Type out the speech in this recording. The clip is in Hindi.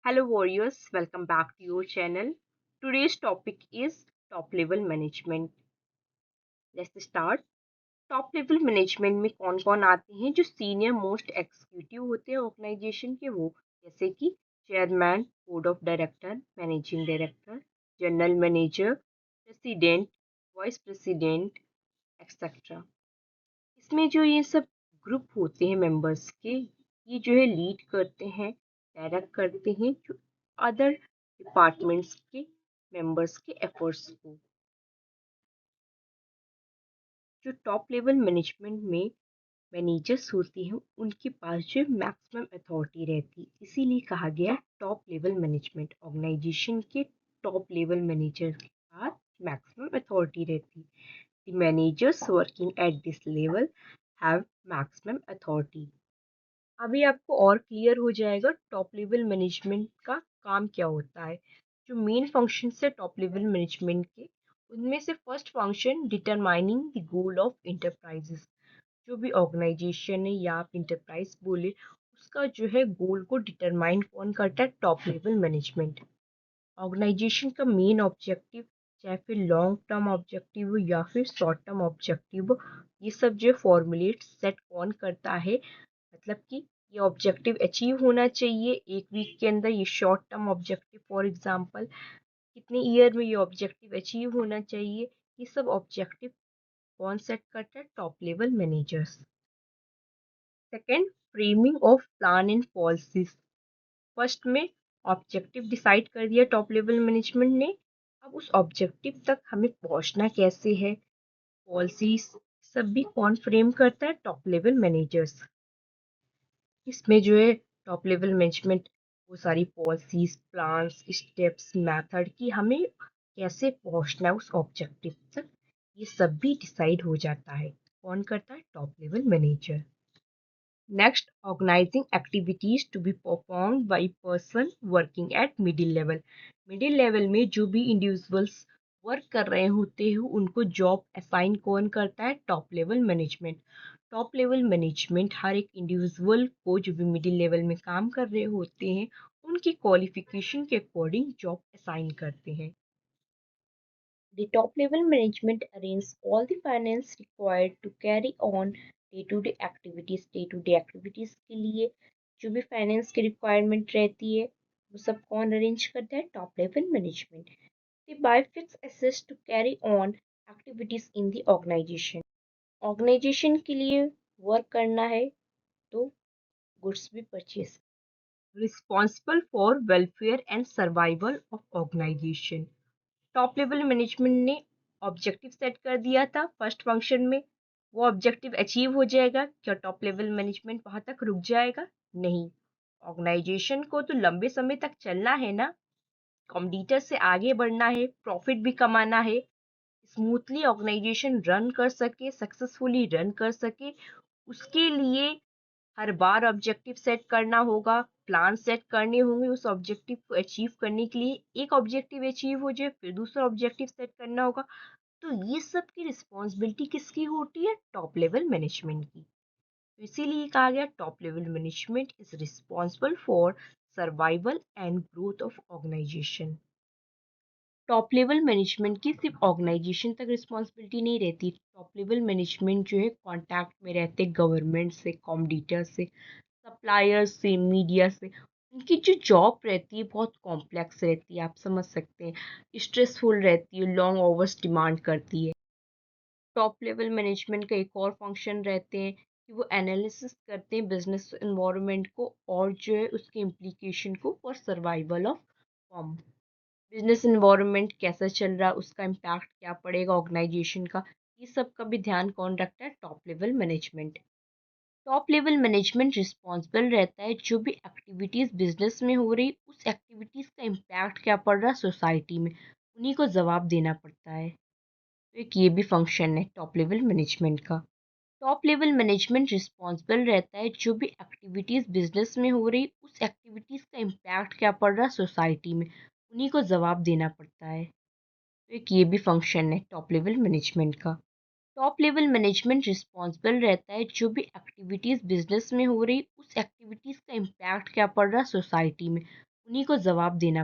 Hello warriors, welcome back to your channel. Today's topic is top level management. Let's start. Top level management में कौन कौन आते हैं जो सीनियर मोस्ट एग्जीक्यूटिव होते हैं ऑर्गेनाइजेशन के वो जैसे कि chairman, board of director, managing director, general manager, president, vice president etcetera. इसमें जो ये सब ग्रुप होते हैं मेंबर्स के ये जो है लीड करते हैं, डायरेक्ट करते हैं जो अदर डिपार्टमेंट्स के मेंबर्स के एफर्ट्स को। जो टॉप लेवल मैनेजमेंट में मैनेजर्स होते हैं उनके पास जो मैक्सिमम अथॉरिटी रहती है, इसीलिए कहा गया टॉप लेवल मैनेजमेंट। ऑर्गेनाइजेशन के टॉप लेवल मैनेजर के पास मैक्सिमम अथॉरिटी रहती है। The managers working at this level have maximum authority. अभी आपको और क्लियर हो जाएगा टॉप लेवल मैनेजमेंट का काम क्या होता है। जो मेन फंक्शन है टॉप लेवल मैनेजमेंट के, उनमें से first function determining the goal of enterprises. जो भी ऑर्गेनाइजेशन है या आप इंटरप्राइज बोले, उसका जो है गोल को डिटरमाइन कौन करता है? Top level management. ऑर्गेनाइजेशन का मेन ऑब्जेक्टिव, चाहे फिर लॉन्ग टर्म ऑब्जेक्टिव हो या फिर शॉर्ट टर्म ऑब्जेक्टिव हो, ये सब जो फॉर्मुलेट सेट कौन करता है? मतलब कि ये ऑब्जेक्टिव अचीव होना चाहिए एक वीक के अंदर, ये short term objective for example कितने ईयर में ये ऑब्जेक्टिव अचीव होना चाहिए, ये सब ऑब्जेक्टिव कौन सेट करता है? Top level managers. Second, framing of plan and policies. First में ऑब्जेक्टिव डिसाइड कर दिया टॉप लेवल मैनेजमेंट ने, अब उस ऑब्जेक्टिव तक हमें पहुंचना कैसे है, पॉलिसीज सब भी कौन फ्रेम करता है? Top level managers. इसमें जो है टॉप लेवल मैनेजमेंट वो सारी पॉलिसीज, प्लान्स, स्टेप्स, मेथड की हमें कैसे पहुंचना है उस ऑब्जेक्टिव तक, ये सब भी डिसाइड हो जाता है। कौन करता है? Top level manager. Next, organizing activities to be performed by person working at middle level. Middle level में जो भी इंडिविजुअल्स वर्क कर रहे होते हैं उनको जॉब असाइन कौन करता है? Top level management. Top level management हर एक इंडिविजुअल को जो भी मिडिल लेवल में काम कर रहे होते हैं उनकी क्वालिफिकेशन के अकॉर्डिंग जॉब असाइन करते हैं। The top level management arranges all the finance required to carry on day-to-day activities। day-to-day activities के लिए जो भी फाइनेंस की रिक्वायरमेंट रहती है वो सब कौन अरेंज करता है? Top level management. The buy fixed assets to carry on activities in the organization। Organization के लिए वर्क करना है तो गुड्स भी purchase. Responsible for welfare and survival of organization. Top level management ने ऑब्जेक्टिव सेट कर दिया था फर्स्ट फंक्शन में, वो ऑब्जेक्टिव अचीव हो जाएगा क्या टॉप लेवल मैनेजमेंट वहां तक रुक जाएगा? नहीं, ऑर्गेनाइजेशन को तो लंबे समय तक चलना है ना, कॉम्पिटिटर से आगे बढ़ना है, प्रॉफिट भी कमाना है, स्मूथली ऑर्गेनाइजेशन रन कर सके, सक्सेसफुली रन कर सके, उसके लिए हर बार ऑब्जेक्टिव सेट करना होगा, प्लान सेट करने होंगे उस ऑब्जेक्टिव को अचीव करने के लिए। एक ऑब्जेक्टिव अचीव हो जाए फिर दूसरा ऑब्जेक्टिव सेट करना होगा। तो ये सब की रिस्पॉन्सिबिलिटी किसकी होती है? टॉप लेवल मैनेजमेंट की। तो इसीलिए कहा गया top level management is responsible for survival and growth of organization. Top level management की सिर्फ ऑर्गेनाइजेशन तक रिस्पॉन्सिबिलिटी नहीं रहती, टॉप लेवल मैनेजमेंट जो है कांटेक्ट में रहते गवर्नमेंट से, कॉम्पिटिटर से, सप्लायर्स से, मीडिया से। उनकी जो जॉब रहती है बहुत कॉम्प्लेक्स रहती है, आप समझ सकते हैं, स्ट्रेसफुल रहती है, लॉन्ग आवर्स डिमांड करती है। टॉप लेवल मैनेजमेंट का एक और फंक्शन रहते हैं कि वो एनालिसिस करते हैं बिजनेस एनवायरनमेंट को और जो है उसके इम्प्लीकेशन को for survival of firm. Business environment कैसा चल रहा है, उसका इम्पैक्ट क्या पड़ेगा ऑर्गेनाइजेशन का, ये सब का भी ध्यान कौन रखता है? Top level management. Top level management responsible रहता है जो भी एक्टिविटीज़ बिजनेस में हो रही उस एक्टिविटीज़ का इम्पैक्ट क्या पड़ रहा है सोसाइटी में, उन्हीं को जवाब देना पड़ता है। तो एक ये भी फंक्शन है टॉप लेवल मैनेजमेंट का। टॉप लेवल मैनेजमेंट रिस्पॉन्सिबल रहता है जो भी एक्टिविटीज़ बिजनेस में हो रही उस एक्टिविटीज़ का इम्पैक्ट क्या पड़ रहा है सोसाइटी में, उन्हीं को जवाब देना पड़ता है। तो एक ये भी फंक्शन है टॉप लेवल मैनेजमेंट का। टॉप लेवल मैनेजमेंट रिस्पॉन्सिबल रहता है जो भी एक्टिविटीज़ बिजनेस में हो रही उस एक्टिविटीज़ का इम्पैक्ट क्या पड़ रहा है सोसाइटी में, उन्हीं को जवाब देना